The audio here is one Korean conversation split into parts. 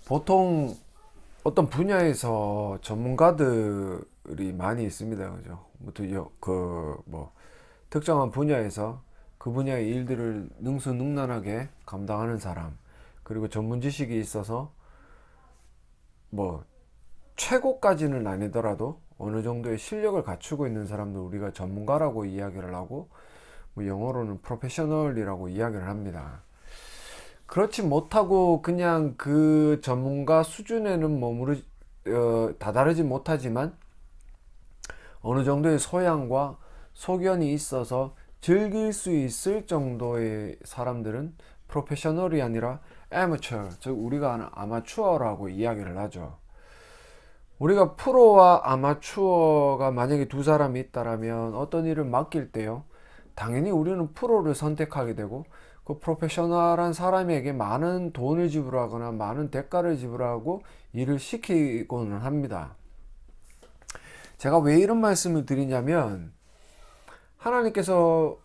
보통 어떤 분야에서 전문가들이 많이 있습니다. 그죠? 특정한 분야에서 그 분야의 일들을 능수능란하게 감당하는 사람, 그리고 전문 지식이 있어서 뭐 최고까지는 아니더라도 어느 정도의 실력을 갖추고 있는 사람들 우리가 전문가라고 이야기를 하고, 뭐 영어로는 프로페셔널이라고 이야기를 합니다. 그렇지 못하고 그냥 그 전문가 수준에는 다다르지 못하지만 어느 정도의 소양과 소견이 있어서 즐길 수 있을 정도의 사람들은 프로페셔널이 아니라 아마추어, 즉 우리가 아는 아마추어라고 이야기를 하죠. 우리가 프로와 아마추어가 만약에 두 사람이 있다라면 어떤 일을 맡길 때요, 당연히 우리는 프로를 선택하게 되고 그 프로페셔널한 사람에게 많은 돈을 지불하거나 많은 대가를 지불하고 일을 시키고는 합니다. 제가 왜 이런 말씀을 드리냐면, 하나님께서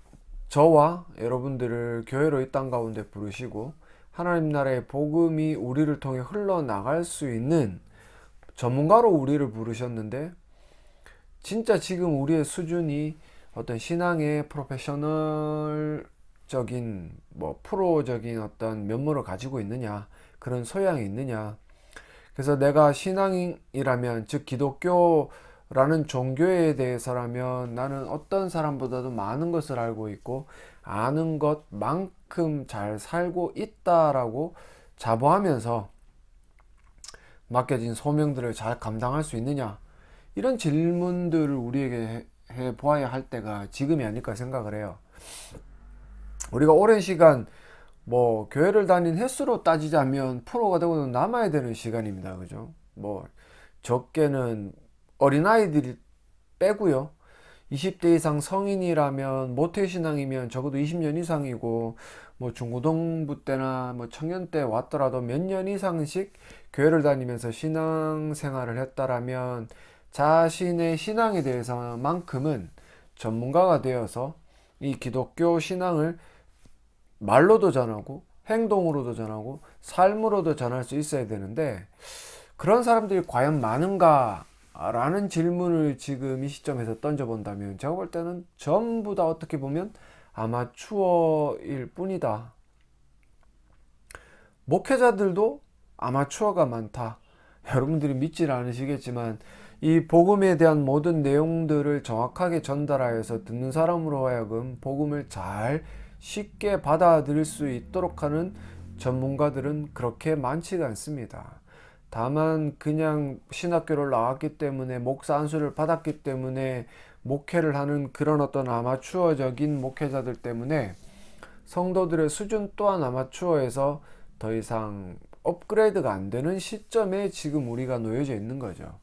저와 여러분들을 교회로 이 땅 가운데 부르시고 하나님 나라의 복음이 우리를 통해 흘러나갈 수 있는 전문가로 우리를 부르셨는데, 진짜 지금 우리의 수준이 어떤 신앙의 프로페셔널적인 프로적인 어떤 면모를 가지고 있느냐, 그런 소양이 있느냐. 그래서 내가 신앙이라면, 즉 기독교라는 종교에 대해서라면 나는 어떤 사람보다도 많은 것을 알고 있고 아는 것만큼 잘 살고 있다라고 자부하면서 맡겨진 소명들을 잘 감당할 수 있느냐, 이런 질문들을 우리에게 해 보아야 할 때가 지금이 아닐까 생각을 해요. 우리가 오랜 시간 교회를 다닌 횟수로 따지자면 프로가 되고 남아야 되는 시간입니다. 그죠? 적게는 어린아이들이 빼고요, 20대 이상 성인이라면 모태신앙이면 적어도 20년 이상이고, 중고등부 때나 청년 때 왔더라도 몇 년 이상씩 교회를 다니면서 신앙생활을 했다라면 자신의 신앙에 대해서만큼은 전문가가 되어서 이 기독교 신앙을 말로도 전하고 행동으로도 전하고 삶으로도 전할 수 있어야 되는데, 그런 사람들이 과연 많은가 라는 질문을 지금 이 시점에서 던져본다면 제가 볼 때는 전부 다 어떻게 보면 아마추어일 뿐이다. 목회자들도 아마추어가 많다. 여러분들이 믿질 않으시겠지만 이 복음에 대한 모든 내용들을 정확하게 전달하여서 듣는 사람으로 하여금 복음을 잘 쉽게 받아들일 수 있도록 하는 전문가들은 그렇게 많지가 않습니다. 다만 그냥 신학교를 나왔기 때문에 목사 안수를 받았기 때문에 목회를 하는 그런 어떤 아마추어적인 목회자들 때문에 성도들의 수준 또한 아마추어에서 더 이상 업그레이드가 안 되는 시점에 지금 우리가 놓여져 있는 거죠.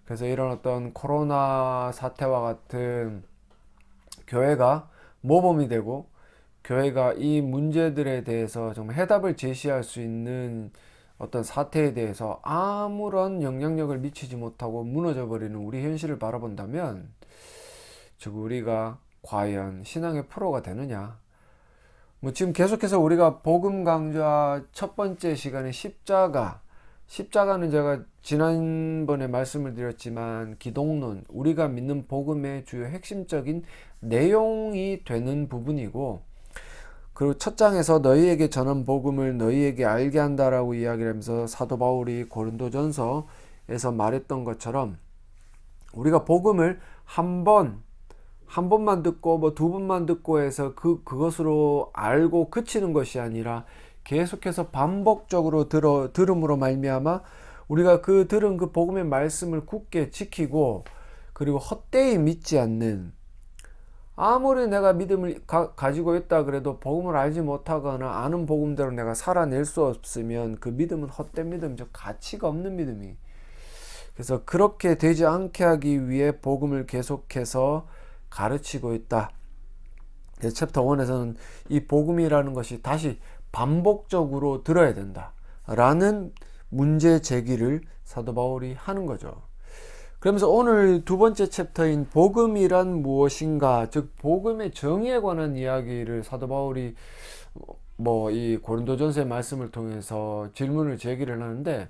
그래서 이런 어떤 코로나 사태와 같은 교회가 모범이 되고 교회가 이 문제들에 대해서 정말 해답을 제시할 수 있는 어떤 사태에 대해서 아무런 영향력을 미치지 못하고 무너져 버리는 우리 현실을 바라본다면, 즉 우리가 과연 신앙의 프로가 되느냐. 지금 계속해서 우리가 복음 강좌 첫 번째 시간에 십자가는 제가 지난번에 말씀을 드렸지만 기독론, 우리가 믿는 복음의 주요 핵심적인 내용이 되는 부분이고, 그리고 첫 장에서 너희에게 전한 복음을 너희에게 알게 한다라고 이야기를 하면서 사도 바울이 고린도전서에서 말했던 것처럼 우리가 복음을 한 번만 듣고 두 번만 듣고 해서 그것으로 알고 그치는 것이 아니라 계속해서 반복적으로 들음으로 말미암아 우리가 들은 그 복음의 말씀을 굳게 지키고, 그리고 헛되이 믿지 않는, 아무리 내가 믿음을 가지고 있다 그래도 복음을 알지 못하거나 아는 복음대로 내가 살아낼 수 없으면 그 믿음은 헛된 믿음이죠. 가치가 없는 믿음이. 그래서 그렇게 되지 않게 하기 위해 복음을 계속해서 가르치고 있다. 그래서 챕터 1에서는 이 복음이라는 것이 다시 반복적으로 들어야 된다 라는 문제 제기를 사도 바울이 하는 거죠. 그러면서 오늘 두 번째 챕터인 복음이란 무엇인가, 즉 복음의 정의에 관한 이야기를 사도 바울이 뭐 이 고린도전서의 말씀을 통해서 질문을 제기를 하는데,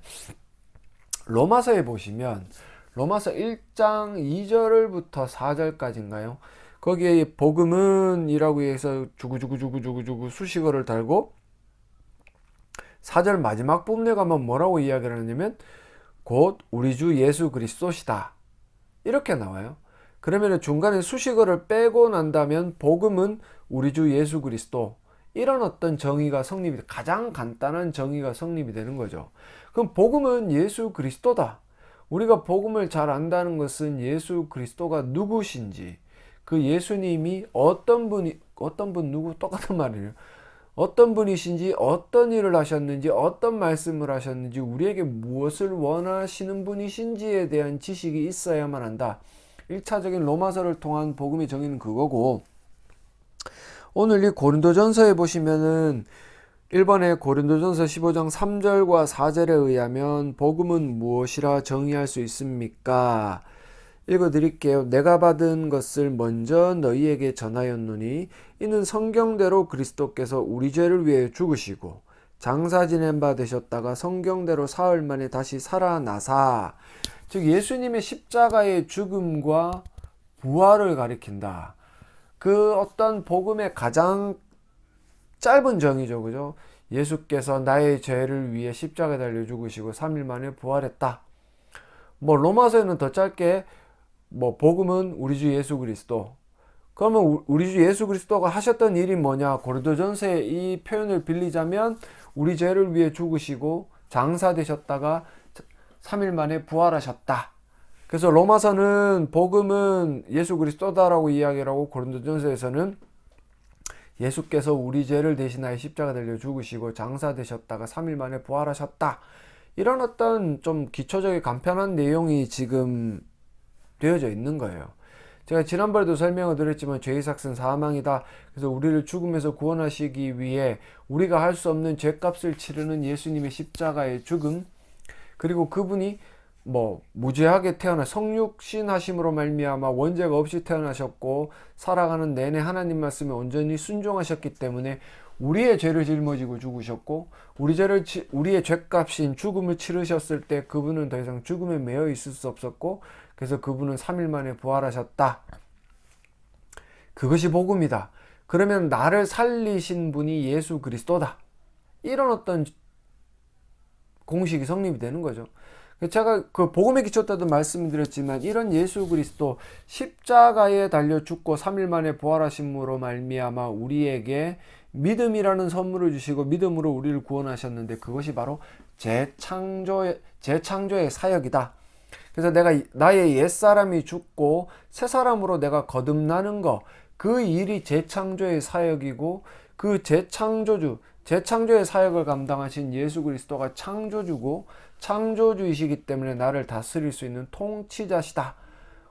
로마서에 보시면 로마서 1장 2절부터 4절까지인가요? 거기에 복음은이라고 해서 주구주구주구주구주구 수식어를 달고 4절 마지막 부분에 가면 뭐라고 이야기를 하냐면 곧 우리 주 예수 그리스도시다, 이렇게 나와요. 그러면 중간에 수식어를 빼고 난다면 복음은 우리 주 예수 그리스도, 이런 어떤 정의가 성립이, 가장 간단한 정의가 성립이 되는 거죠. 그럼 복음은 예수 그리스도다. 우리가 복음을 잘 안다는 것은 예수 그리스도가 누구신지, 그 예수님이 어떤 분 누구 똑같은 말이에요. 어떤 분이신지, 어떤 일을 하셨는지, 어떤 말씀을 하셨는지, 우리에게 무엇을 원하시는 분이신지에 대한 지식이 있어야만 한다. 1차적인 로마서를 통한 복음의 정의는 그거고, 오늘 이 고린도전서에 보시면은 1번에 고린도전서 15장 3절과 4절에 의하면 복음은 무엇이라 정의할 수 있습니까? 읽어드릴게요. 내가 받은 것을 먼저 너희에게 전하였노니 이는 성경대로 그리스도께서 우리 죄를 위해 죽으시고 장사 지낸 바 되셨다가 성경대로 사흘 만에 다시 살아나사, 즉 예수님의 십자가의 죽음과 부활을 가리킨다. 그 어떤 복음의 가장 짧은 정의죠, 그죠? 예수께서 나의 죄를 위해 십자가에 달려 죽으시고 3일 만에 부활했다. 뭐 로마서에는 더 짧게 뭐 복음은 우리 주 예수 그리스도. 그러면 우리 주 예수 그리스도가 하셨던 일이 뭐냐? 고린도전서의 이 표현을 빌리자면 우리 죄를 위해 죽으시고 장사되셨다가 3일 만에 부활하셨다. 그래서 로마서는 복음은 예수 그리스도다라고 이야기를 하고, 고린도전서에서는 예수께서 우리 죄를 대신하여 십자가 달려 죽으시고 장사되셨다가 3일 만에 부활하셨다. 이런 어떤 좀 기초적인 간편한 내용이 지금 되어져 있는 거예요. 제가 지난번에도 설명을 드렸지만 죄의 삭은 사망이다. 그래서 우리를 죽음에서 구원하시기 위해 우리가 할 수 없는 죄값을 치르는 예수님의 십자가의 죽음, 그리고 그분이 뭐 무죄하게 태어나 성육신 하심으로 말미암아 원죄가 없이 태어나셨고 살아가는 내내 하나님 말씀에 온전히 순종하셨기 때문에 우리의 죄를 짊어지고 죽으셨고, 우리의 죄값인 죽음을 치르셨을 때 그분은 더 이상 죽음에 매여 있을 수 없었고, 그래서 그분은 3일 만에 부활하셨다. 그것이 복음이다. 그러면 나를 살리신 분이 예수 그리스도다. 이런 어떤 공식이 성립이 되는 거죠. 제가 그 복음의 기초 때도 말씀드렸지만, 이런 예수 그리스도 십자가에 달려 죽고 3일 만에 부활하심으로 말미암아 우리에게 믿음이라는 선물을 주시고 믿음으로 우리를 구원하셨는데, 그것이 바로 재창조의 사역이다. 그래서 내가 나의 옛사람이 죽고 새 사람으로 내가 거듭나는 거, 그 일이 재창조의 사역이고, 그 재창조의 사역을 감당하신 예수 그리스도가 창조주고 창조주이시기 때문에 나를 다스릴 수 있는 통치자시다.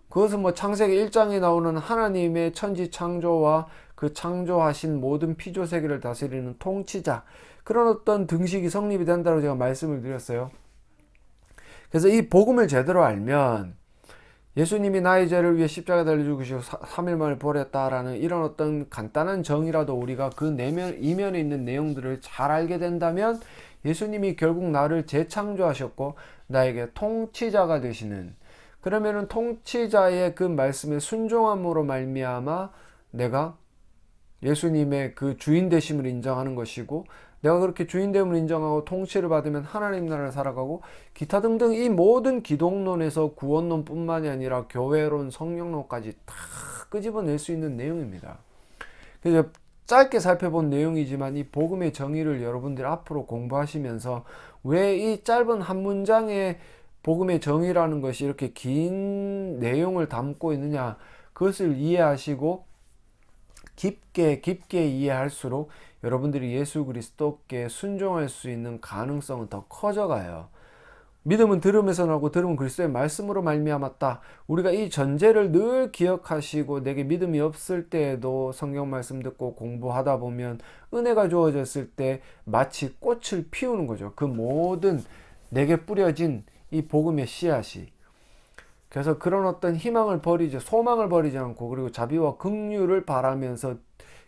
그것은 뭐 창세기 1장에 나오는 하나님의 천지 창조와 그 창조하신 모든 피조 세계를 다스리는 통치자, 그런 어떤 등식이 성립이 된다고 제가 말씀을 드렸어요. 그래서 이 복음을 제대로 알면 예수님이 나의 죄를 위해 십자가에 달려 죽으시고 3일 만에 부활했다라는 이런 어떤 간단한 정의라도 우리가 그 이면에 있는 내용들을 잘 알게 된다면, 예수님이 결국 나를 재창조하셨고 나에게 통치자가 되시는, 그러면은 통치자의 그 말씀에 순종함으로 말미암아 내가 예수님의 그 주인 되심을 인정하는 것이고, 내가 그렇게 주인됨을 인정하고 통치를 받으면 하나님 나라를 살아가고, 기타 등등 이 모든 기독론에서 구원론뿐만이 아니라 교회론, 성령론까지 다 끄집어낼 수 있는 내용입니다. 그래서 짧게 살펴본 내용이지만 이 복음의 정의를 여러분들 앞으로 공부하시면서 왜 이 짧은 한 문장의 복음의 정의라는 것이 이렇게 긴 내용을 담고 있느냐, 그것을 이해하시고 깊게 이해할수록 여러분들이 예수 그리스도께 순종할 수 있는 가능성은 더 커져가요. 믿음은 들음에서 나고 들음은 그리스도의 말씀으로 말미암았다. 우리가 이 전제를 늘 기억하시고, 내게 믿음이 없을 때에도 성경 말씀 듣고 공부하다 보면 은혜가 주어졌을 때 마치 꽃을 피우는 거죠. 그 모든 내게 뿌려진 이 복음의 씨앗이. 그래서 그런 어떤 희망을 버리지, 소망을 버리지 않고, 그리고 자비와 긍휼을 바라면서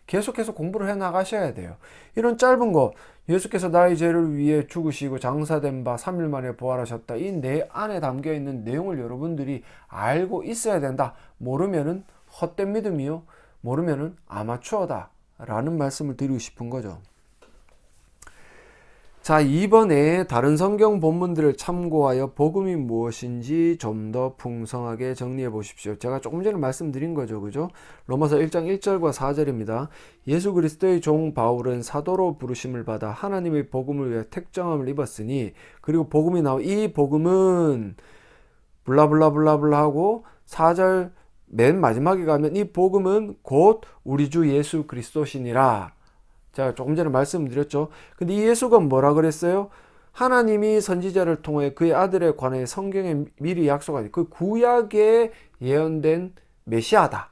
계속해서 공부를 해 나가셔야 돼요. 이런 짧은 거, 예수께서 나의 죄를 위해 죽으시고 장사된 바 3일 만에 부활하셨다. 이 내 안에 담겨 있는 내용을 여러분들이 알고 있어야 된다. 모르면은 헛된 믿음이요. 모르면은 아마추어다. 라는 말씀을 드리고 싶은 거죠. 자, 이번에 다른 성경 본문들을 참고하여 복음이 무엇인지 좀 더 풍성하게 정리해 보십시오. 제가 조금 전에 말씀드린 거죠. 그죠? 로마서 1장 1절과 4절입니다. 예수 그리스도의 종 바울은 사도로 부르심을 받아 하나님의 복음을 위해 택정함을 입었으니, 그리고 복음이 이 복음은 블라블라블라블라 하고 4절 맨 마지막에 가면 이 복음은 곧 우리 주 예수 그리스도시니라. 제가 조금 전에 말씀드렸죠. 근데 이 예수가 뭐라 그랬어요? 하나님이 선지자를 통해 그의 아들에 관해 성경에 미리 약속한 그 구약에 예언된 메시아다.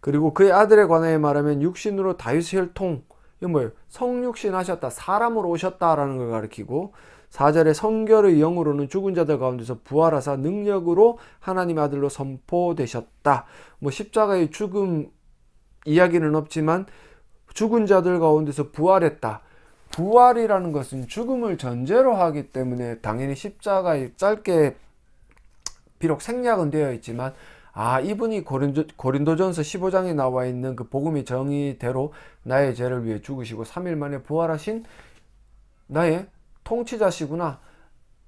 그리고 그의 아들에 관해 말하면 육신으로 다윗의 혈통, 이거 뭐예요? 성육신 하셨다. 사람으로 오셨다라는 걸 가리키고, 4절에 성결의 영으로는 죽은 자들 가운데서 부활하사 능력으로 하나님의 아들로 선포되셨다. 뭐 십자가의 죽음 이야기는 없지만 죽은 자들 가운데서 부활했다. 부활이라는 것은 죽음을 전제로 하기 때문에 당연히 십자가에 짧게 비록 생략은 되어 있지만, 이분이 고린도전서 15장에 나와 있는 그 복음의 정의대로 나의 죄를 위해 죽으시고 3일 만에 부활하신 나의 통치자시구나.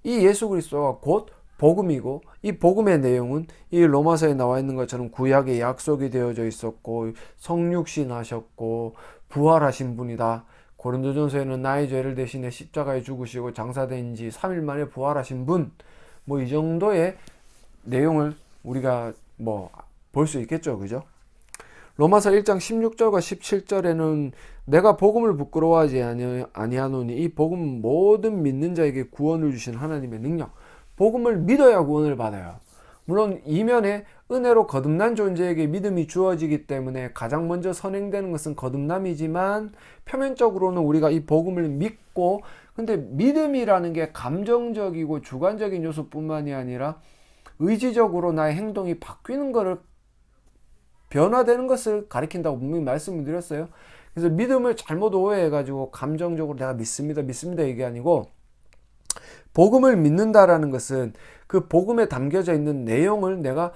이 예수 그리스도가 곧 복음이고, 이 복음의 내용은 이 로마서에 나와 있는 것처럼 구약에 약속이 되어져 있었고 성육신 하셨고 부활하신 분이다. 고린도전서에는 나의 죄를 대신해 십자가에 죽으시고 장사된 지 3일 만에 부활하신 분, 뭐 이 정도의 내용을 우리가 뭐 볼 수 있겠죠. 그죠? 로마서 1장 16절과 17절에는 내가 복음을 부끄러워하지 아니하노니 이 복음은 모든 믿는 자에게 구원을 주신 하나님의 능력. 복음을 믿어야 구원을 받아요. 물론 이면에 은혜로 거듭난 존재에게 믿음이 주어지기 때문에 가장 먼저 선행되는 것은 거듭남이지만, 표면적으로는 우리가 이 복음을 믿고, 근데 믿음이라는 게 감정적이고 주관적인 요소뿐만이 아니라 의지적으로 나의 행동이 바뀌는 것을, 변화되는 것을 가리킨다고 분명히 말씀을 드렸어요. 그래서 믿음을 잘못 오해해가지고 감정적으로 내가 믿습니다 이게 아니고, 복음을 믿는다라는 것은 그 복음에 담겨져 있는 내용을 내가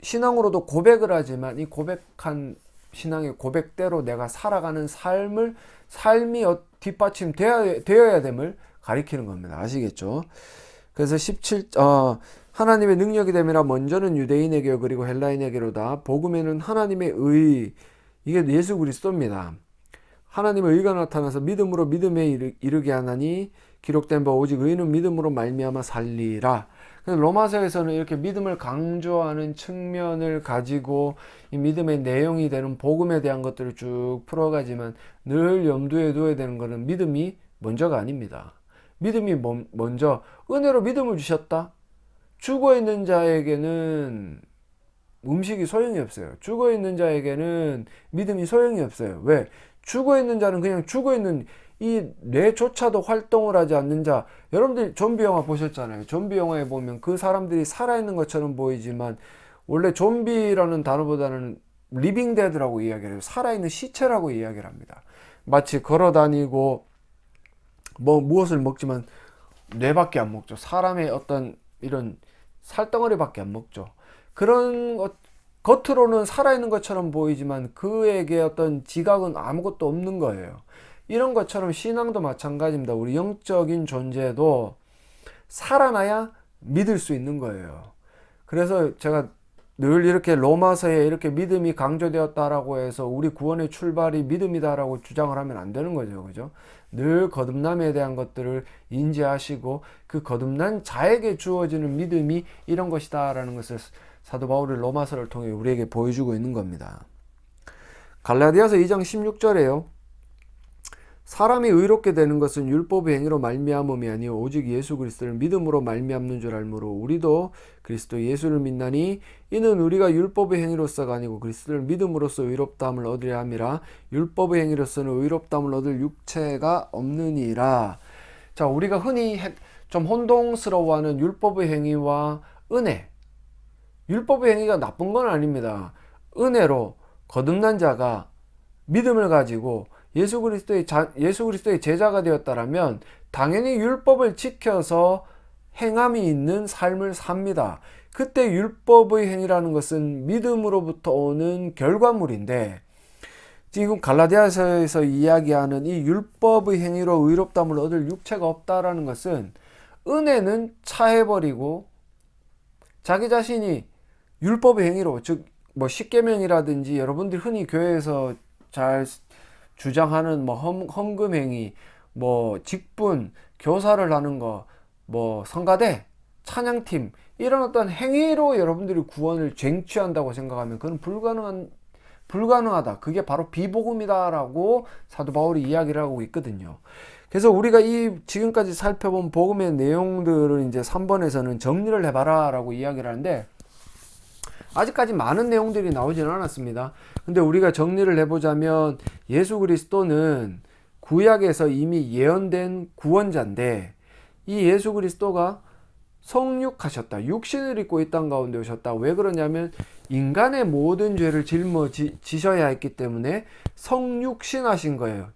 신앙으로도 고백을 하지만 이 고백한 신앙의 고백대로 내가 살아가는 삶이 뒷받침되어야 됨을 가리키는 겁니다. 아시겠죠? 그래서 하나님의 능력이 됨이라 먼저는 유대인에게 그리고 헬라인에게로다. 복음에는 하나님의 의, 이게 예수 그리스도입니다. 하나님의 의가 나타나서 믿음으로 믿음에 이르게 하나니 기록된 바 오직 의는 믿음으로 말미암아 살리라. 로마서에서는 이렇게 믿음을 강조하는 측면을 가지고 이 믿음의 내용이 되는 복음에 대한 것들을 쭉 풀어가지만, 늘 염두에 둬야 되는 것은 믿음이 먼저가 아닙니다. 믿음이 먼저, 은혜로 믿음을 주셨다. 죽어있는 자에게는 음식이 소용이 없어요. 죽어있는 자에게는 믿음이 소용이 없어요. 왜? 죽어있는 자는 그냥 죽어있는, 이 뇌조차도 활동을 하지 않는 자. 여러분들 좀비 영화 보셨잖아요. 좀비 영화에 보면 그 사람들이 살아있는 것처럼 보이지만 원래 좀비라는 단어보다는 리빙 데드라고 이야기를 해요. 살아있는 시체라고 이야기를 합니다. 마치 걸어다니고 뭐 무엇을 먹지만 뇌밖에 안 먹죠. 사람의 어떤 이런 살덩어리밖에 안 먹죠. 그런 것, 겉으로는 살아있는 것처럼 보이지만 그에게 어떤 지각은 아무것도 없는 거예요. 이런 것처럼 신앙도 마찬가지입니다. 우리 영적인 존재도 살아나야 믿을 수 있는 거예요. 그래서 제가 늘 이렇게 로마서에 이렇게 믿음이 강조되었다라고 해서 우리 구원의 출발이 믿음이다라고 주장을 하면 안 되는 거죠. 그죠? 늘 거듭남에 대한 것들을 인지하시고 그 거듭난 자에게 주어지는 믿음이 이런 것이다라는 것을 사도 바울이 로마서를 통해 우리에게 보여주고 있는 겁니다. 갈라디아서 2장 16절에요. 사람이 의롭게 되는 것은 율법의 행위로 말미암음이 아니요 오직 예수 그리스도를 믿음으로 말미암는 줄 알므로 우리도 그리스도 예수를 믿나니 이는 우리가 율법의 행위로서가 아니고 그리스도를 믿음으로써 의롭다함을 얻으려 함이라. 율법의 행위로서는 의롭다함을 얻을 육체가 없느니라. 자, 우리가 흔히 좀 혼동스러워하는 율법의 행위와 은혜. 율법의 행위가 나쁜 건 아닙니다. 은혜로 거듭난 자가 믿음을 가지고 예수 그리스도의 제자가 되었다라면 당연히 율법을 지켜서 행함이 있는 삶을 삽니다. 그때 율법의 행위라는 것은 믿음으로부터 오는 결과물인데, 지금 갈라디아서에서 이야기하는 이 율법의 행위로 의롭다함을 얻을 육체가 없다라는 것은 은혜는 차해버리고 자기 자신이 율법의 행위로, 즉 뭐 십계명이라든지 여러분들 흔히 교회에서 잘 주장하는 뭐 헌금 행위, 뭐 직분, 교사를 하는 거, 뭐 성가대, 찬양팀, 이런 어떤 행위로 여러분들이 구원을 쟁취한다고 생각하면 그건 불가능하다. 그게 바로 비복음이다라고 사도 바울이 이야기를 하고 있거든요. 그래서 우리가 이 지금까지 살펴본 복음의 내용들을 이제 3번에서는 정리를 해봐라라고 이야기를 하는데, 아직까지 많은 내용들이 나오지는 않았습니다. 근데 우리가 정리를 해보자면 예수 그리스도는 구약에서 이미 예언된 구원자인데, 이 예수 그리스도가 성육하셨다. 육신을 입고 이 땅 가운데 오셨다. 왜 그러냐면 인간의 모든 죄를 짊어지셔야 했기 때문에 성육신하신 거예요.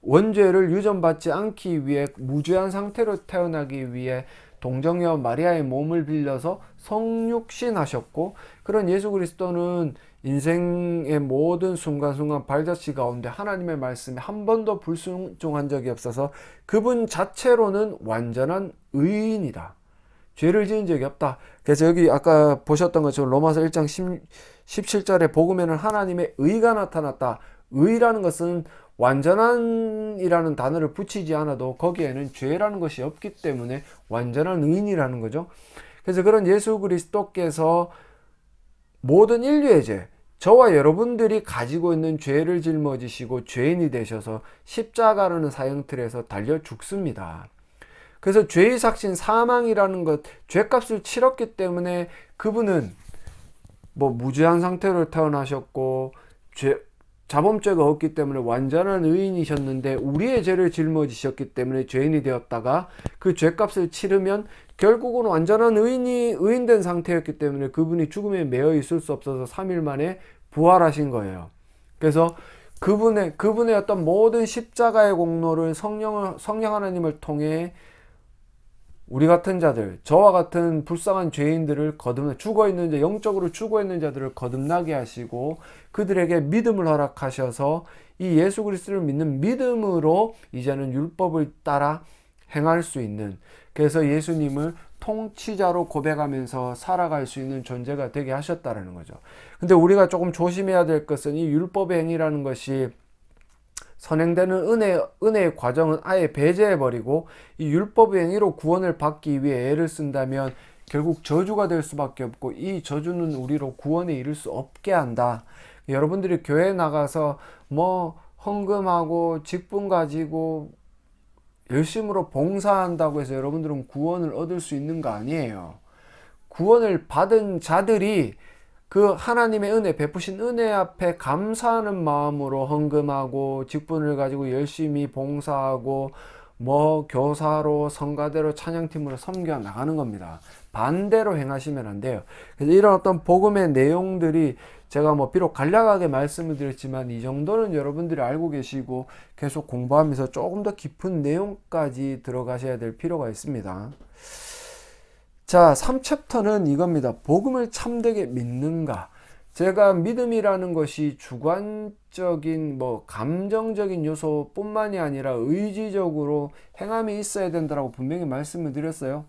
원죄를 유전받지 않기 위해 무죄한 상태로 태어나기 위해 동정녀 마리아의 몸을 빌려서 성육신하셨고, 그런 예수 그리스도는 인생의 모든 순간순간 발자취 가운데 하나님의 말씀에 한 번도 불순종한 적이 없어서 그분 자체로는 완전한 의인이다. 죄를 지은 적이 없다. 그래서 여기 아까 보셨던 것처럼 로마서 1장 17절에 복음에는 하나님의 의가 나타났다. 의라는 것은 완전한이라는 단어를 붙이지 않아도 거기에는 죄라는 것이 없기 때문에 완전한 의인이라는 거죠. 그래서 그런 예수 그리스도께서 모든 인류의 죄, 저와 여러분들이 가지고 있는 죄를 짊어지시고 죄인이 되셔서 십자가라는 사형틀에서 달려 죽습니다. 그래서 죄의 삭신 사망이라는 것, 죄값을 치렀기 때문에 그분은 뭐 무죄한 상태로 태어나셨고 자범죄가 없기 때문에 완전한 의인이셨는데, 우리의 죄를 짊어지셨기 때문에 죄인이 되었다가 그 죄값을 치르면 결국은 완전한 의인된 상태였기 때문에 그분이 죽음에 매여 있을 수 없어서 3일 만에 부활하신 거예요. 그래서 그분의 어떤 모든 십자가의 공로를 성령 하나님을 통해 우리 같은 자들, 저와 같은 불쌍한 죄인들을 영적으로 죽어있는 자들을 거듭나게 하시고 그들에게 믿음을 허락하셔서 이 예수 그리스도를 믿는 믿음으로 이제는 율법을 따라 행할 수 있는, 그래서 예수님을 통치자로 고백하면서 살아갈 수 있는 존재가 되게 하셨다라는 거죠. 근데 우리가 조금 조심해야 될 것은 이 율법의 행위라는 것이 선행되는 은혜의 과정은 아예 배제해버리고 이 율법의 행위로 구원을 받기 위해 애를 쓴다면 결국 저주가 될 수밖에 없고, 이 저주는 우리로 구원에 이를 수 없게 한다. 여러분들이 교회 나가서 뭐 헌금하고 직분 가지고 열심으로 봉사한다고 해서 여러분들은 구원을 얻을 수 있는 거 아니에요. 구원을 받은 자들이 그 하나님의 은혜, 베푸신 은혜 앞에 감사하는 마음으로 헌금하고 직분을 가지고 열심히 봉사하고 뭐 교사로 성가대로 찬양팀으로 섬겨 나가는 겁니다. 반대로 행하시면 안 돼요. 그래서 이런 어떤 복음의 내용들이 제가 뭐 비록 간략하게 말씀을 드렸지만 이 정도는 여러분들이 알고 계시고 계속 공부하면서 조금 더 깊은 내용까지 들어가셔야 될 필요가 있습니다. 자, 3챕터는 이겁니다. 복음을 참되게 믿는가. 제가 믿음이라는 것이 주관적인 감정적인 요소뿐만이 아니라 의지적으로 행함이 있어야 된다고 분명히 말씀을 드렸어요.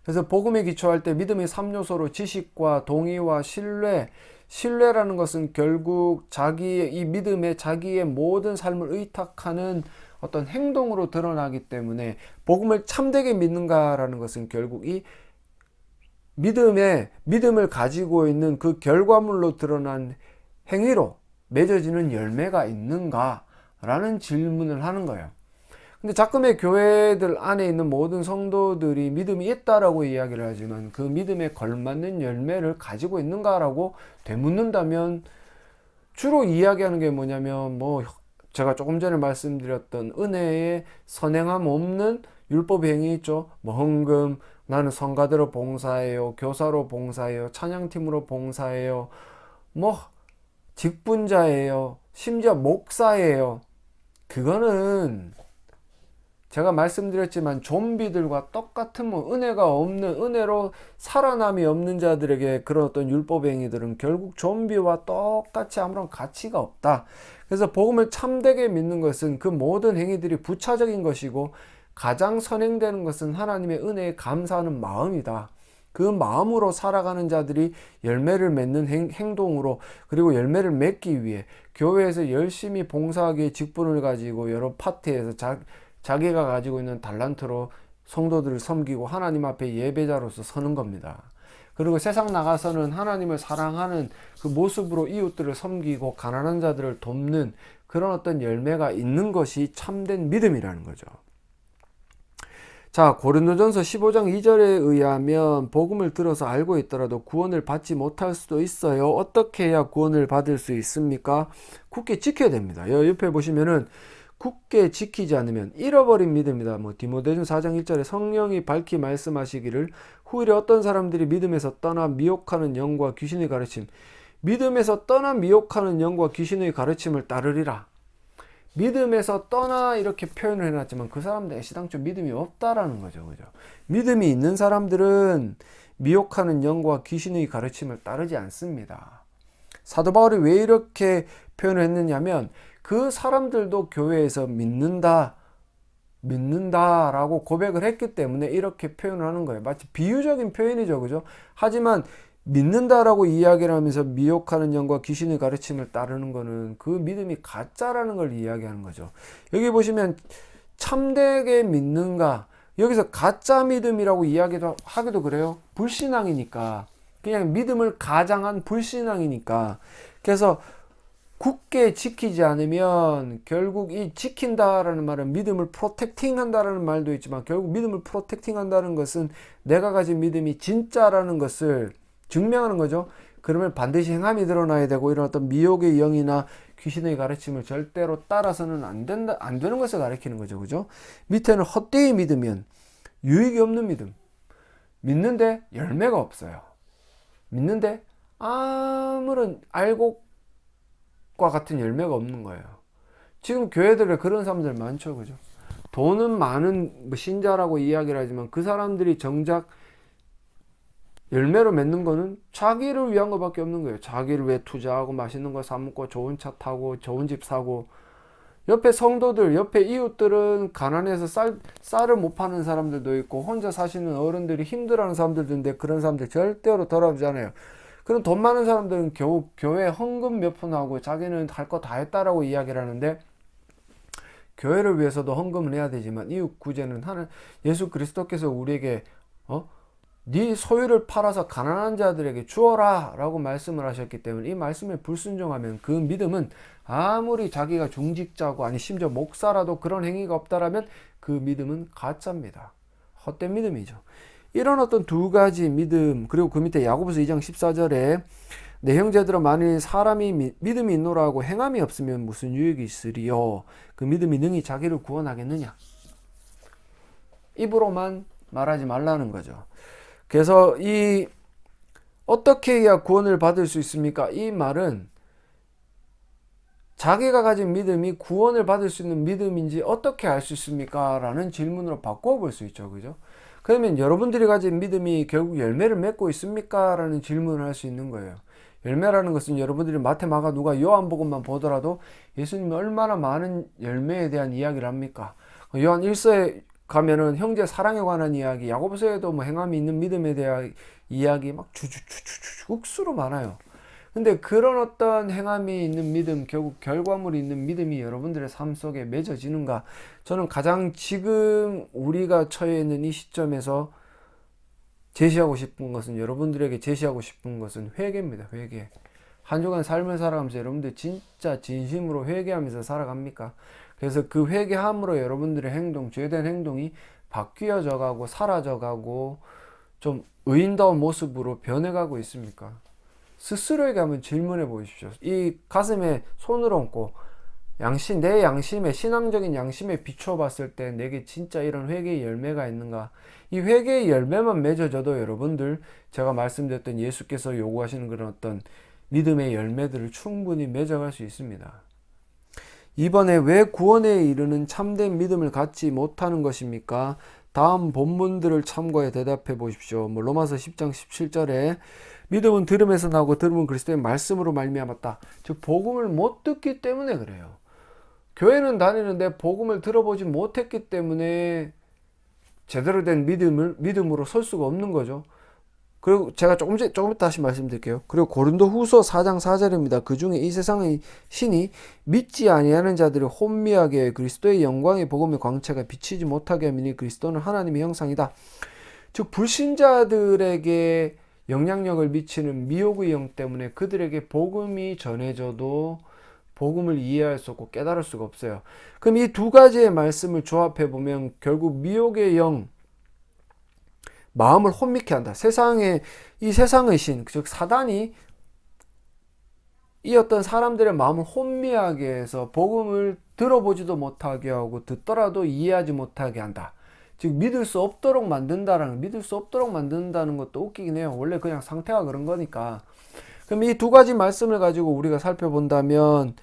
그래서 복음에 기초할 때 믿음의 3요소로 지식과 동의와 신뢰라는 것은 결국 이 믿음에 자기의 모든 삶을 의탁하는 어떤 행동으로 드러나기 때문에 복음을 참되게 믿는가라는 것은 결국 이 믿음을 가지고 있는 그 결과물로 드러난 행위로 맺어지는 열매가 있는가라는 질문을 하는 거예요. 근데 자꾸의 교회들 안에 있는 모든 성도들이 믿음이 있다라고 이야기를 하지만 그 믿음에 걸맞는 열매를 가지고 있는가라고 되묻는다면 주로 이야기하는 게 뭐냐면 제가 조금 전에 말씀드렸던 은혜에 선행함 없는 율법 행위 있죠. 헌금, 나는 성가대로 봉사해요, 교사로 봉사해요, 찬양팀으로 봉사해요, 직분자예요. 심지어 목사예요. 그거는 제가 말씀드렸지만 좀비들과 똑같은 은혜가 없는, 은혜로 살아남이 없는 자들에게 그런 어떤 율법의 행위들은 결국 좀비와 똑같이 아무런 가치가 없다. 그래서 복음을 참되게 믿는 것은 그 모든 행위들이 부차적인 것이고 가장 선행되는 것은 하나님의 은혜에 감사하는 마음이다. 그 마음으로 살아가는 자들이 열매를 맺는 행동으로, 그리고 열매를 맺기 위해 교회에서 열심히 봉사하기에 직분을 가지고 여러 파트에서 자기가 가지고 있는 달란트로 성도들을 섬기고 하나님 앞에 예배자로서 서는 겁니다. 그리고 세상 나가서는 하나님을 사랑하는 그 모습으로 이웃들을 섬기고 가난한 자들을 돕는 그런 어떤 열매가 있는 것이 참된 믿음이라는 거죠. 자, 고린도전서 15장 2절에 의하면 복음을 들어서 알고 있더라도 구원을 받지 못할 수도 있어요. 어떻게 해야 구원을 받을 수 있습니까? 굳게 지켜야 됩니다. 옆에 보시면은 굳게 지키지 않으면 잃어버린 믿음이다. 디모데전서 4장 1절에 성령이 밝히 말씀하시기를 후일에 어떤 사람들이 믿음에서 떠나 미혹하는 영과 귀신의 가르침, 믿음에서 떠나 미혹하는 영과 귀신의 가르침을 따르리라. 믿음에서 떠나 이렇게 표현을 해놨지만 그 사람들 애시당초 믿음이 없다라는 거죠. 그죠? 믿음이 있는 사람들은 미혹하는 영과 귀신의 가르침을 따르지 않습니다. 사도 바울이 왜 이렇게 표현을 했느냐면 그 사람들도 교회에서 믿는다라고 고백을 했기 때문에 이렇게 표현을 하는 거예요. 마치 비유적인 표현이죠. 그죠? 하지만 믿는다라고 이야기를 하면서 미혹하는 영과 귀신의 가르침을 따르는 거는 그 믿음이 가짜라는 걸 이야기하는 거죠. 여기 보시면 참되게 믿는가, 여기서 가짜 믿음이라고 하기도 그래요. 불신앙이니까, 그냥 믿음을 가장한 불신앙이니까. 그래서 굳게 지키지 않으면 결국 이 지킨다라는 말은 믿음을 프로텍팅 한다라는 말도 있지만, 결국 믿음을 프로텍팅 한다는 것은 내가 가진 믿음이 진짜라는 것을 증명하는 거죠. 그러면 반드시 행함이 드러나야 되고, 이런 어떤 미혹의 영이나 귀신의 가르침을 절대로 따라서는 안 되는 것을 가르치는 거죠. 그죠? 밑에는 헛되이 믿으면 유익이 없는 믿음. 믿는데 열매가 없어요. 믿는데 아무런 알곡과 같은 열매가 없는 거예요. 지금 교회들에 그런 사람들 많죠. 그죠? 돈은 많은 신자라고 이야기를 하지만 그 사람들이 정작 열매로 맺는 거는 자기를 위한 것밖에 없는 거예요. 자기를 위해 투자하고 맛있는 거 사 먹고 좋은 차 타고 좋은 집 사고, 옆에 성도들, 옆에 이웃들은 가난해서 쌀을 못 파는 사람들도 있고 혼자 사시는 어른들이 힘들어하는 사람들도 있는데 그런 사람들 절대로 돌아보지 않아요. 그럼 돈 많은 사람들은 겨우 교회 헌금 몇 푼 하고 자기는 할 거 다 했다라고 이야기를 하는데, 교회를 위해서도 헌금을 해야 되지만 이웃 구제는 예수 그리스도께서 우리에게 네 소유를 팔아서 가난한 자들에게 주어라 라고 말씀을 하셨기 때문에 이 말씀에 불순종하면 그 믿음은 아무리 자기가 중직자고 아니 심지어 목사라도 그런 행위가 없다라면 그 믿음은 가짜입니다. 헛된 믿음이죠. 이런 어떤 두 가지 믿음, 그리고 그 밑에 야고보서 2장 14절에 내 형제들아 만일 사람이 믿음이 있노라고 행함이 없으면 무슨 유익이 있으리요. 그 믿음이 능히 자기를 구원하겠느냐. 입으로만 말하지 말라는 거죠. 그래서 어떻게 해야 구원을 받을 수 있습니까? 이 말은 자기가 가진 믿음이 구원을 받을 수 있는 믿음인지 어떻게 알 수 있습니까? 라는 질문으로 바꿔볼 수 있죠. 그죠? 그러면 여러분들이 가진 믿음이 결국 열매를 맺고 있습니까? 라는 질문을 할 수 있는 거예요. 열매라는 것은 여러분들이 마태, 마가, 누가, 요한복음만 보더라도 예수님이 얼마나 많은 열매에 대한 이야기를 합니까? 요한 1서에 가면은 형제 사랑에 관한 이야기, 야고보서에도 행함이 있는 믿음에 대한 이야기 막 억수로 많아요. 근데 그런 어떤 행함이 있는 믿음, 결국 결과물이 있는 믿음이 여러분들의 삶 속에 맺어지는가? 저는 가장 지금 우리가 처해 있는 이 시점에서 여러분들에게 제시하고 싶은 것은 회개입니다. 회개. 한 주간 삶을 살아가면서 여러분들 진짜 진심으로 회개하면서 살아갑니까? 그래서 그 회개함으로 여러분들의 행동, 죄된 행동이 바뀌어져 가고 사라져 가고 좀 의인다운 모습으로 변해가고 있습니까? 스스로에게 한번 질문해 보십시오. 이 가슴에 손을 얹고 내 양심에, 신앙적인 양심에 비춰봤을 때 내게 진짜 이런 회개의 열매가 있는가? 이 회개의 열매만 맺어져도 여러분들, 제가 말씀드렸던 예수께서 요구하시는 그런 어떤 믿음의 열매들을 충분히 맺어갈 수 있습니다. 이번에 왜 구원에 이르는 참된 믿음을 갖지 못하는 것입니까? 다음 본문들을 참고해 대답해 보십시오. 로마서 10장 17절에 믿음은 들음에서 나오고 들음은 그리스도의 말씀으로 말미암았다. 즉 복음을 못 듣기 때문에 그래요. 교회는 다니는데 복음을 들어보지 못했기 때문에 제대로 된 믿음으로 설 수가 없는 거죠. 그리고 제가 조금 이따 다시 말씀드릴게요. 그리고 고린도후서 4장 4절입니다. 그 중에 이 세상의 신이 믿지 아니하는 자들을 혼미하게 그리스도의 영광의 복음의 광채가 비치지 못하게 함이니 그리스도는 하나님의 형상이다. 즉 불신자들에게 영향력을 미치는 미혹의 영 때문에 그들에게 복음이 전해져도 복음을 이해할 수 없고 깨달을 수가 없어요. 그럼 이 두 가지의 말씀을 조합해 보면 결국 미혹의 영, 마음을 혼미케 한다. 이 세상의 신, 즉 사단이 이 어떤 사람들의 마음을 혼미하게 해서 복음을 들어보지도 못하게 하고 듣더라도 이해하지 못하게 한다. 즉 믿을 수 없도록 만든다는 것도 웃기긴 해요. 원래 그냥 상태가 그런 거니까. 그럼 이 두 가지 말씀을 가지고 우리가 살펴본다면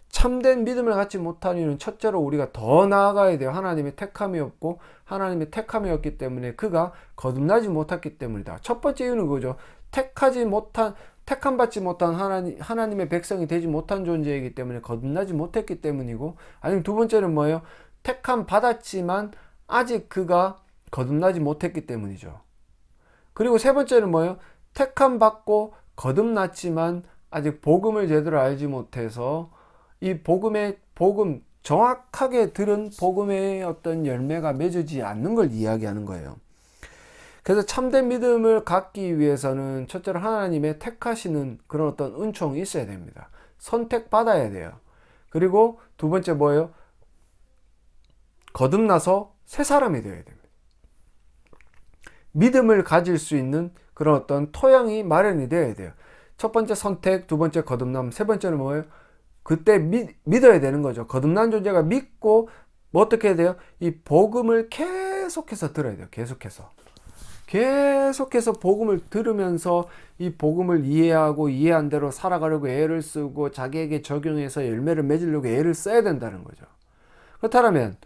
참된 믿음을 갖지 못한 이유는 첫째로 우리가 더 나아가야 돼요. 하나님의 택함이 없고 하나님의 택함이 없기 때문에 그가 거듭나지 못했기 때문이다. 첫 번째 이유는 그거죠. 택함 받지 못한 하나님의 백성이 되지 못한 존재이기 때문에 거듭나지 못했기 때문이고, 아니면 두 번째는 뭐예요? 택함 받았지만 아직 그가 거듭나지 못했기 때문이죠. 그리고 세 번째는 뭐예요? 택함 받고 거듭났지만 아직 복음을 제대로 알지 못해서 이 복음 정확하게 들은 복음의 어떤 열매가 맺어지지 않는 걸 이야기하는 거예요. 그래서 참된 믿음을 갖기 위해서는 첫째로 하나님의 택하시는 그런 어떤 은총이 있어야 됩니다. 선택받아야 돼요. 그리고 두 번째 뭐예요? 거듭나서 새 사람이 되어야 됩니다. 믿음을 가질 수 있는 그런 어떤 토양이 마련이 되어야 돼요. 첫 번째 선택, 두 번째 거듭남, 세 번째는 뭐예요? 그때 믿어야 되는 거죠. 거듭난 존재가 믿고 어떻게 해야 돼요? 이 복음을 계속해서 들어야 돼요. 계속해서 복음을 들으면서 이 복음을 이해하고 이해한 대로 살아가려고 애를 쓰고 자기에게 적용해서 열매를 맺으려고 애를 써야 된다는 거죠. 그렇다면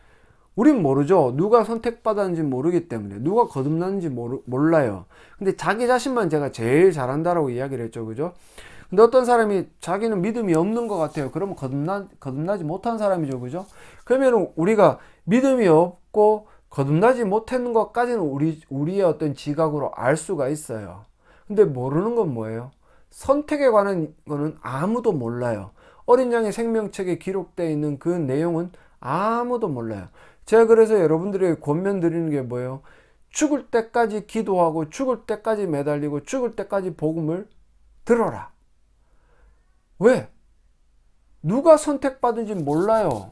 우린 모르죠. 누가 선택받았는지 모르기 때문에, 누가 거듭났는지 몰라요. 근데 자기 자신만 제가 제일 잘한다라고 이야기를 했죠. 그죠? 근데 어떤 사람이 자기는 믿음이 없는 것 같아요. 그러면 거듭나지 못한 사람이죠. 그죠? 그러면 우리가 믿음이 없고 거듭나지 못했는 것까지는 우리의 어떤 지각으로 알 수가 있어요. 근데 모르는 건 뭐예요? 선택에 관한 거는 아무도 몰라요. 어린 양의 생명책에 기록되어 있는 그 내용은 아무도 몰라요. 제가 그래서 여러분들에게 권면 드리는 게 뭐예요? 죽을 때까지 기도하고 죽을 때까지 매달리고 죽을 때까지 복음을 들어라. 왜? 누가 선택받은지 몰라요.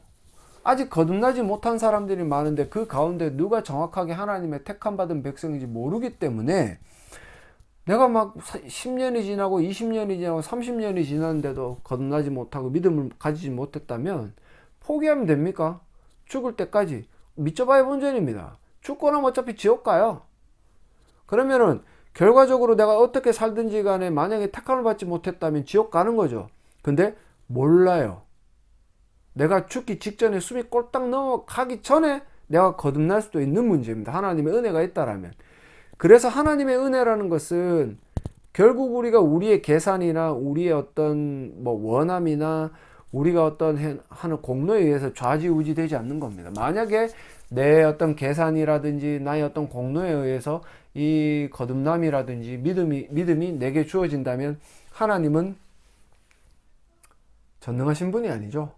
아직 거듭나지 못한 사람들이 많은데 그 가운데 누가 정확하게 하나님의 택함받은 백성인지 모르기 때문에 내가 막 10년이 지나고 20년이 지나고 30년이 지났는데도 거듭나지 못하고 믿음을 가지지 못했다면 포기하면 됩니까? 죽을 때까지 믿져봐야 본전입니다. 죽고 나면 어차피 지옥 가요. 그러면은 결과적으로 내가 어떻게 살든지 간에 만약에 택함을 받지 못했다면 지옥 가는 거죠. 근데 몰라요. 내가 죽기 직전에 숨이 꼴딱 넘어가기 전에 내가 거듭날 수도 있는 문제입니다. 하나님의 은혜가 있다라면. 그래서 하나님의 은혜라는 것은 결국 우리가 우리의 계산이나 우리의 어떤 원함이나 우리가 어떤 하는 공로에 의해서 좌지우지 되지 않는 겁니다. 만약에 내 어떤 계산이라든지 나의 어떤 공로에 의해서 이 거듭남이라든지 믿음이 내게 주어진다면 하나님은 전능하신 분이 아니죠.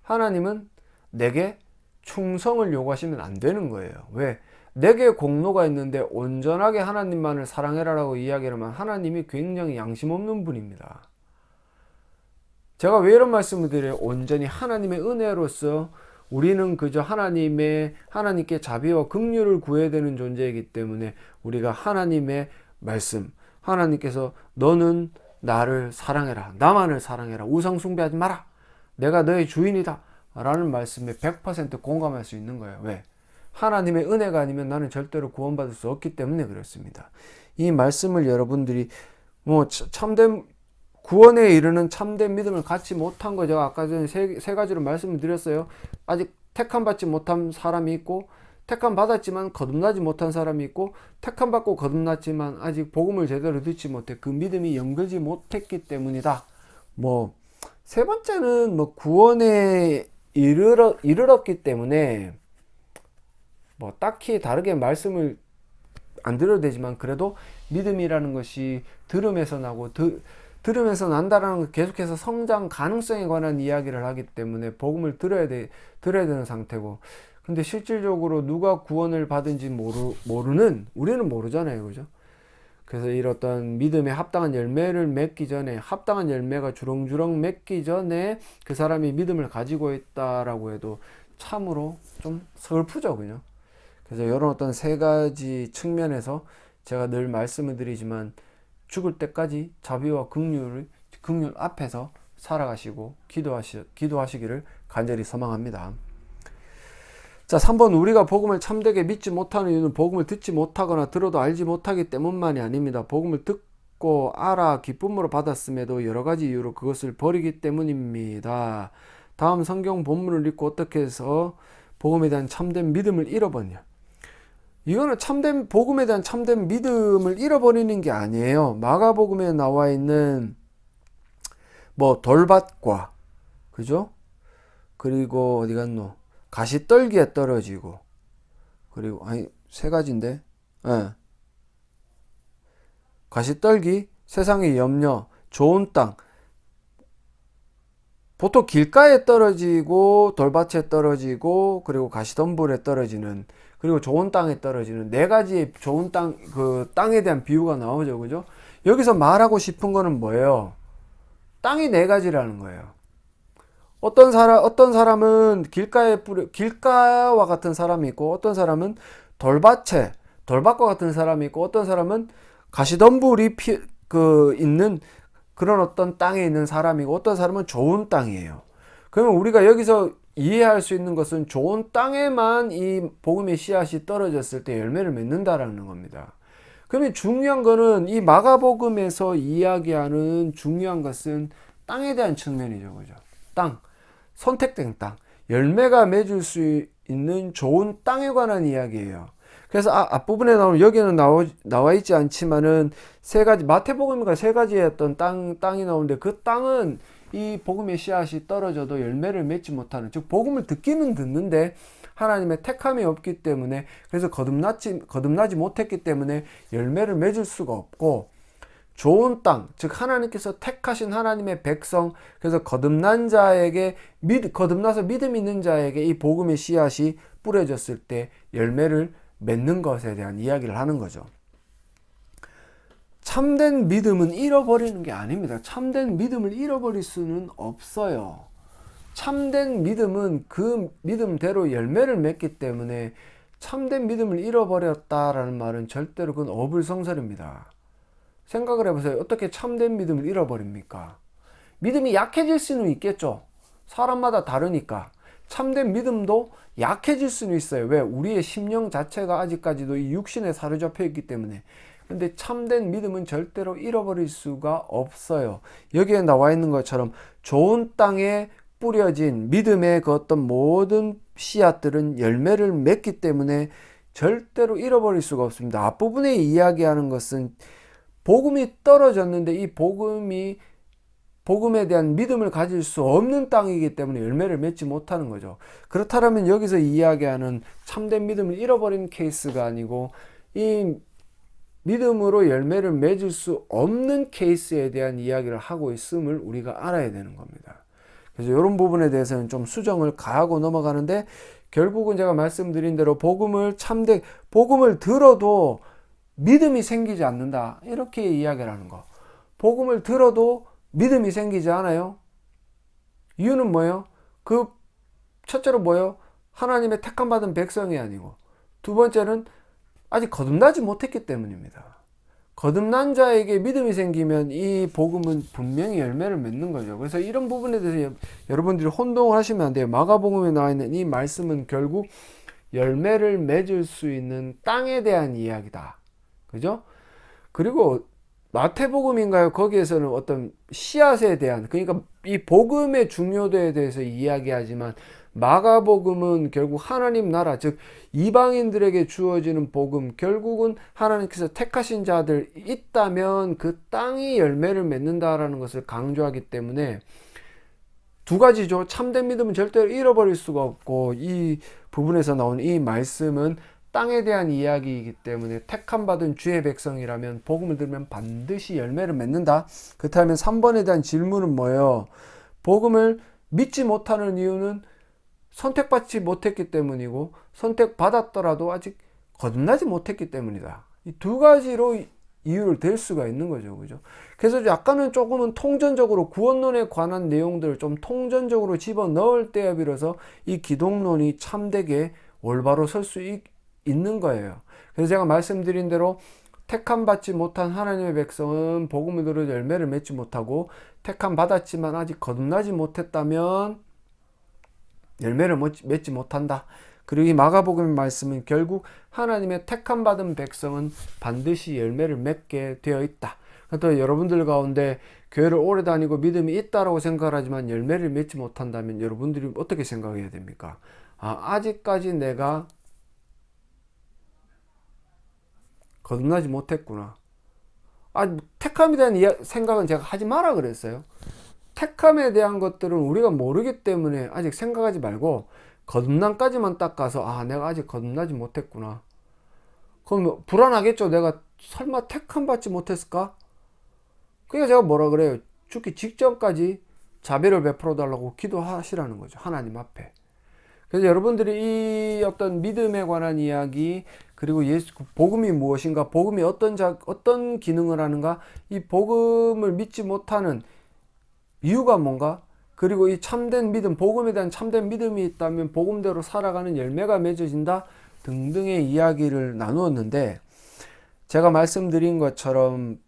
하나님은 내게 충성을 요구하시면 안 되는 거예요. 왜? 내게 공로가 있는데 온전하게 하나님만을 사랑해라라고 이야기하면 하나님이 굉장히 양심 없는 분입니다. 제가 왜 이런 말씀을 드려요? 온전히 하나님의 은혜로서 우리는 그저 하나님께 자비와 긍휼을 구해야 되는 존재이기 때문에 우리가 하나님의 말씀, 하나님께서 너는 나를 사랑해라, 나만을 사랑해라, 우상 숭배하지 마라, 내가 너의 주인이다 라는 말씀에 100% 공감할 수 있는 거예요. 왜? 하나님의 은혜가 아니면 나는 절대로 구원받을 수 없기 때문에 그렇습니다. 이 말씀을 여러분들이 참된 구원에 이르는 참된 믿음을 갖지 못한 거 제가 아까 전에 세 가지로 말씀을 드렸어요. 아직 택함 받지 못한 사람이 있고, 택함 받았지만 거듭나지 못한 사람이 있고, 택함 받고 거듭났지만 아직 복음을 제대로 듣지 못해 그 믿음이 연결지 못했기 때문이다. 뭐 세 번째는 뭐 구원에 이르렀기 때문에 뭐 딱히 다르게 말씀을 안 드려도 되지만, 그래도 믿음이라는 것이 들음에서 나고 들으면서 난다라는 거, 계속해서 성장 가능성에 관한 이야기를 하기 때문에 복음을 들어야 되는 상태고, 근데 실질적으로 누가 구원을 받은지 모르는, 우리는 모르잖아요. 그죠? 그래서 이런 믿음에 합당한 열매를 맺기 전에, 합당한 열매가 주렁주렁 맺기 전에 그 사람이 믿음을 가지고 있다라고 해도 참으로 좀 슬프죠. 그죠? 그래서 이런 어떤 세 가지 측면에서 제가 늘 말씀을 드리지만, 죽을 때까지 자비와 긍휼 앞에서 살아가시고 기도하시기를 간절히 소망합니다. 자, 3번, 우리가 복음을 참되게 믿지 못하는 이유는 복음을 듣지 못하거나 들어도 알지 못하기 때문만이 아닙니다. 복음을 듣고 알아 기쁨으로 받았음에도 여러 가지 이유로 그것을 버리기 때문입니다. 다음 성경 본문을 읽고 어떻게 해서 복음에 대한 참된 믿음을 잃어버리냐. 이거는 복음에 대한 참된 믿음을 잃어버리는 게 아니에요. 마가복음에 나와 있는 뭐 돌밭과, 그죠? 그리고 어디 갔노? 가시떨기에 떨어지고, 그리고 세 가지인데, 가시떨기, 세상의 염려, 좋은 땅. 보통 길가에 떨어지고 돌밭에 떨어지고 그리고 가시덤불에 떨어지는, 그리고 좋은 땅에 떨어지는 네 가지의 좋은 땅, 그 땅에 대한 비유가 나오죠. 그죠? 여기서 말하고 싶은 거는 뭐예요? 땅이 네 가지라는 거예요. 어떤 사람은 길가와 같은 사람이 있고, 어떤 사람은 돌밭과 같은 사람이 있고, 어떤 사람은 가시덤불이 있는 그런 어떤 땅에 있는 사람이고, 어떤 사람은 좋은 땅이에요. 그러면 우리가 여기서 이해할 수 있는 것은 좋은 땅에만 이 복음의 씨앗이 떨어졌을 때 열매를 맺는다라는 겁니다. 그러면 중요한 거는, 이 마가복음에서 이야기하는 중요한 것은 땅에 대한 측면이죠. 그죠? 땅. 선택된 땅, 열매가 맺을 수 있는 좋은 땅에 관한 이야기예요. 그래서 앞부분에 나오는, 여기는 나와 있지 않지만은 세 가지, 마태복음과 세 가지의 어떤 땅이 나오는데, 그 땅은 이 복음의 씨앗이 떨어져도 열매를 맺지 못하는, 즉 복음을 듣기는 듣는데 하나님의 택함이 없기 때문에, 그래서 거듭나지 못했기 때문에 열매를 맺을 수가 없고, 좋은 땅, 즉 하나님께서 택하신 하나님의 백성, 그래서 거듭나서 믿음 있는 자에게 이 복음의 씨앗이 뿌려졌을 때 열매를 맺는 것에 대한 이야기를 하는 거죠. 참된 믿음은 잃어버리는 게 아닙니다. 참된 믿음을 잃어버릴 수는 없어요. 참된 믿음은 그 믿음대로 열매를 맺기 때문에, 참된 믿음을 잃어버렸다라는 말은 절대로 그건 어불성설입니다. 생각을 해보세요. 어떻게 참된 믿음을 잃어버립니까? 믿음이 약해질 수는 있겠죠. 사람마다 다르니까. 참된 믿음도 약해질 수는 있어요. 왜? 우리의 심령 자체가 아직까지도 이 육신에 사로잡혀 있기 때문에. 근데 참된 믿음은 절대로 잃어버릴 수가 없어요. 여기에 나와 있는 것처럼 좋은 땅에 뿌려진 믿음의 그 어떤 모든 씨앗들은 열매를 맺기 때문에 절대로 잃어버릴 수가 없습니다. 앞부분에 이야기하는 것은 복음이 떨어졌는데, 이 복음에 대한 믿음을 가질 수 없는 땅이기 때문에 열매를 맺지 못하는 거죠. 그렇다면 여기서 이야기하는 참된 믿음을 잃어버린 케이스가 아니고, 이 믿음으로 열매를 맺을 수 없는 케이스에 대한 이야기를 하고 있음을 우리가 알아야 되는 겁니다. 그래서 이런 부분에 대해서는 좀 수정을 가하고 넘어가는데, 결국은 제가 말씀드린 대로 복음을 들어도 믿음이 생기지 않는다, 이렇게 이야기를 하는 거. 복음을 들어도 믿음이 생기지 않아요. 이유는 뭐예요? 첫째로 뭐예요? 하나님의 택함받은 백성이 아니고, 두 번째는 아직 거듭나지 못했기 때문입니다. 거듭난 자에게 믿음이 생기면 이 복음은 분명히 열매를 맺는 거죠. 그래서 이런 부분에 대해서 여러분들이 혼동을 하시면 안 돼요. 마가복음에 나와 있는 이 말씀은 결국 열매를 맺을 수 있는 땅에 대한 이야기다. 그죠? 그리고 마태복음인가요? 거기에서는 어떤 씨앗에 대한, 그러니까 이 복음의 중요도에 대해서 이야기하지만 마가복음은 결국 하나님 나라, 즉 이방인들에게 주어지는 복음, 결국은 하나님께서 택하신 자들 있다면 그 땅이 열매를 맺는다라는 것을 강조하기 때문에 두 가지죠. 참된 믿음은 절대로 잃어버릴 수가 없고, 이 부분에서 나오는 이 말씀은 땅에 대한 이야기이기 때문에 택함 받은 주의 백성이라면 복음을 들으면 반드시 열매를 맺는다. 그렇다면 3번에 대한 질문은 뭐예요? 복음을 믿지 못하는 이유는 선택받지 못했기 때문이고, 선택받았더라도 아직 거듭나지 못했기 때문이다. 이 두 가지로 이유를 댈 수가 있는 거죠. 그죠? 그래서 약간은 조금은 통전적으로 구원론에 관한 내용들을 좀 통전적으로 집어 넣을 때에 비로소 이 기독론이 참되게 올바로 설 수 있는 거예요. 그래서 제가 말씀드린 대로 택함 받지 못한 하나님의 백성은 복음을 들어 열매를 맺지 못하고, 택함 받았지만 아직 거듭나지 못했다면 열매를 맺지 못한다. 그리고 이 마가복음의 말씀은 결국 하나님의 택함 받은 백성은 반드시 열매를 맺게 되어 있다. 또 여러분들 가운데 교회를 오래 다니고 믿음이 있다라고 생각하지만 열매를 맺지 못한다면 여러분들이 어떻게 생각해야 됩니까? 아직까지 내가 거듭나지 못했구나. 택함에 대한 생각은 제가 하지 마라 그랬어요. 택함에 대한 것들은 우리가 모르기 때문에 아직 생각하지 말고 거듭남까지만 딱 가서 내가 아직 거듭나지 못했구나. 그럼 불안하겠죠. 내가 설마 택함 받지 못했을까? 그러니까 제가 뭐라 그래요? 죽기 직전까지 자비를 베풀어 달라고 기도하시라는 거죠. 하나님 앞에. 그래서 여러분들이 이 어떤 믿음에 관한 이야기, 그리고 예수 복음이 무엇인가, 복음이 어떤 기능을 하는가, 이 복음을 믿지 못하는 이유가 뭔가, 그리고 이 참된 믿음, 복음에 대한 참된 믿음이 있다면 복음대로 살아가는 열매가 맺어진다 등등의 이야기를 나누었는데, 제가 말씀드린 것처럼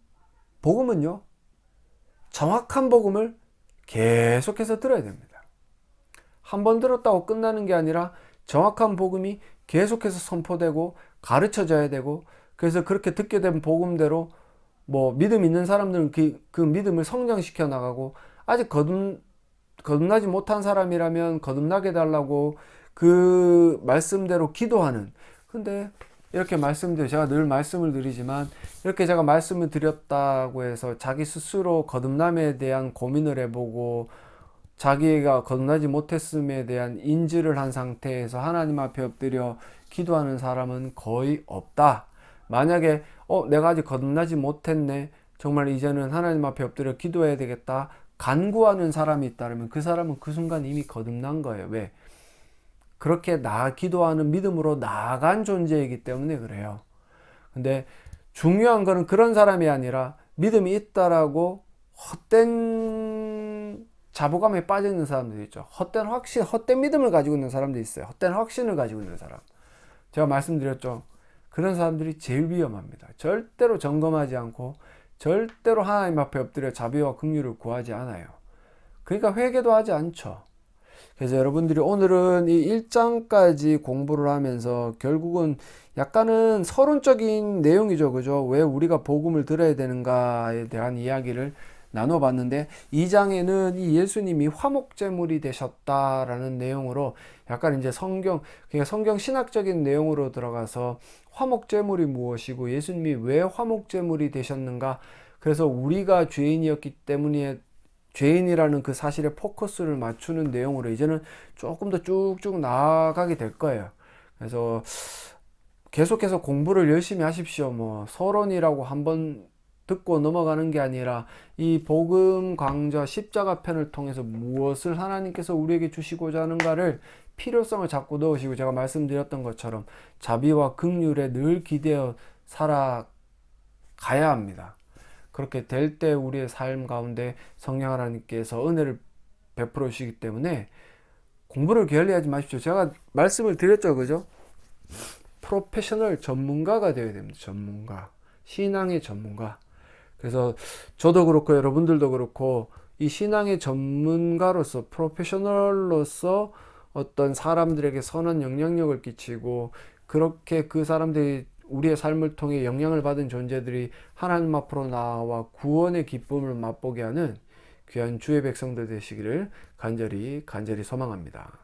복음은요, 정확한 복음을 계속해서 들어야 됩니다. 한 번 들었다고 끝나는 게 아니라 정확한 복음이 계속해서 선포되고 가르쳐져야 되고, 그래서 그렇게 듣게 된 복음대로 믿음 있는 사람들은 그 믿음을 성장시켜 나가고, 아직 거듭나지 못한 사람이라면 거듭나게 달라고 그 말씀대로 기도하는. 근데 이렇게 제가 늘 말씀을 드리지만, 이렇게 제가 말씀을 드렸다고 해서 자기 스스로 거듭남에 대한 고민을 해보고 자기가 거듭나지 못했음에 대한 인지를 한 상태에서 하나님 앞에 엎드려 기도하는 사람은 거의 없다. 만약에 내가 아직 거듭나지 못했네, 정말 이제는 하나님 앞에 엎드려 기도해야 되겠다, 간구하는 사람이 있다면 그 사람은 그 순간 이미 거듭난 거예요. 왜? 그렇게 기도하는 믿음으로 나아간 존재이기 때문에 그래요. 근데 중요한 거는 그런 사람이 아니라 믿음이 있다라고 헛된 자부감에 빠져 있는 사람들이 있죠. 헛된 믿음을 가지고 있는 사람도 있어요. 헛된 확신을 가지고 있는 사람. 제가 말씀드렸죠. 그런 사람들이 제일 위험합니다. 절대로 점검하지 않고 절대로 하나님 앞에 엎드려 자비와 긍휼을 구하지 않아요. 그러니까 회개도 하지 않죠. 그래서 여러분들이 오늘은 이 1장까지 공부를 하면서 결국은 약간은 서론적인 내용이죠. 그죠? 왜 우리가 복음을 들어야 되는가에 대한 이야기를 나눠봤는데, 2장에는 이 예수님이 화목제물이 되셨다라는 내용으로 약간 이제 그러니까 성경 신학적인 내용으로 들어가서 화목제물이 무엇이고 예수님이 왜 화목제물이 되셨는가, 그래서 우리가 죄인이었기 때문에 죄인이라는 그 사실에 포커스를 맞추는 내용으로 이제는 조금 더 쭉쭉 나아가게 될 거예요. 그래서 계속해서 공부를 열심히 하십시오. 서론이라고 한번 듣고 넘어가는 게 아니라 이 복음 강좌 십자가 편을 통해서 무엇을 하나님께서 우리에게 주시고자 하는가를 필요성을 자꾸 넣으시고, 제가 말씀드렸던 것처럼 자비와 긍휼에 늘 기대어 살아가야 합니다. 그렇게 될 때 우리의 삶 가운데 성령 하나님께서 은혜를 베풀어 주시기 때문에 공부를 게을리하지 마십시오. 제가 말씀을 드렸죠. 그죠? 프로페셔널 전문가가 되어야 됩니다. 전문가. 신앙의 전문가. 그래서 저도 그렇고 여러분들도 그렇고 이 신앙의 전문가로서, 프로페셔널로서 어떤 사람들에게 선한 영향력을 끼치고, 그렇게 그 사람들이 우리의 삶을 통해 영향을 받은 존재들이 하나님 앞으로 나와 구원의 기쁨을 맛보게 하는 귀한 주의 백성들 되시기를 간절히 소망합니다.